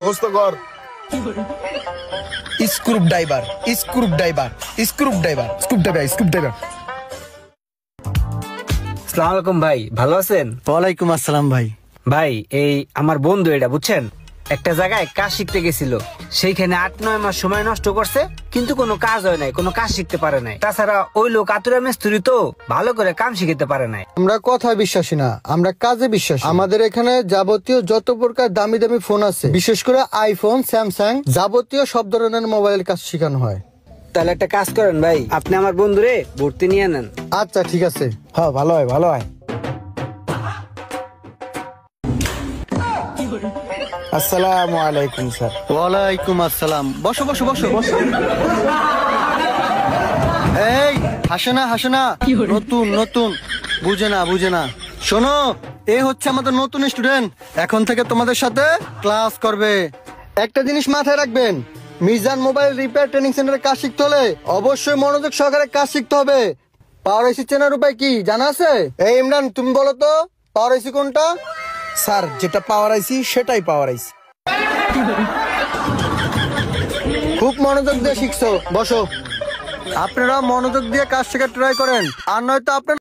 মুখস্থ কর। Screwdriver, screwdriver, screwdriver, screwdriver, screwdriver. আসসালামু আলাইকুম ভাই, ভালো আছেন? ওয়ালাইকুম আসসালাম ভাই। ভাই এই আমার বন্ধু, এটা বুঝছেন, একটা জায়গায় কাজ শিখতে গেছিল। সেইখানে 8-9 মাস সময় নষ্ট করছে, কিন্তু কোনো কাজ হয় নাই, কোনো কাজ শিখতে পারে নাই। তাছাড়া ওই লোক আতুরা মিস্ত্রি তো, ভালো করে কাম শিখতে পারে নাই। আমরা কথায় বিশ্বাসী না, আমরা কাজে বিশ্বাসী। আমাদের এখানে যাবতীয় যত প্রকার দামি দামি ফোন আছে, বিশেষ করে আইফোন, স্যামসাং, যাবতীয় সব ধরনের মোবাইলের কাজ শেখানো হয়। তাহলে একটা কাজ করেন ভাই, আপনি আমার বন্ধুরে ভর্তি নিয়ে নেন। আচ্ছা ঠিক আছে। হ্যাঁ, ভালো হয়, ভালো হয়। আসসালামু আলাইকুম স্যার। ওয়ালাইকুম আসসালাম। বসো বসো বসো বসো। এই হাসে না, হাসে না, নতুন নতুন, বুঝে না বুঝে না। শোনো, এ হচ্ছে আমাদের নতুন স্টুডেন্ট, এখন থেকে তোমাদের সাথে ক্লাস করবে। একটা জিনিস মাথায় রাখবেন, মিজান মোবাইল রিপেয়ার ট্রেনিং সেন্টারে কাজ শিখতে হলে অবশ্যই মনোযোগ সহকারে কাজ শিখতে হবে। পাওয়ার আইসি চেনার উপায় কি জানা আছে? এই ইমরান, তুমি বলো তো পাওয়ার আইসি কোনটা? স্যার, যেটা পাওয়ার আইছি সেটাই পাওয়ার আইছি। খুব মনোযোগ দিয়ে শিখছো, বসো। আপনারা মনোযোগ দিয়ে কাজ শেখার ট্রাই করেন, আর নয়তো আপনার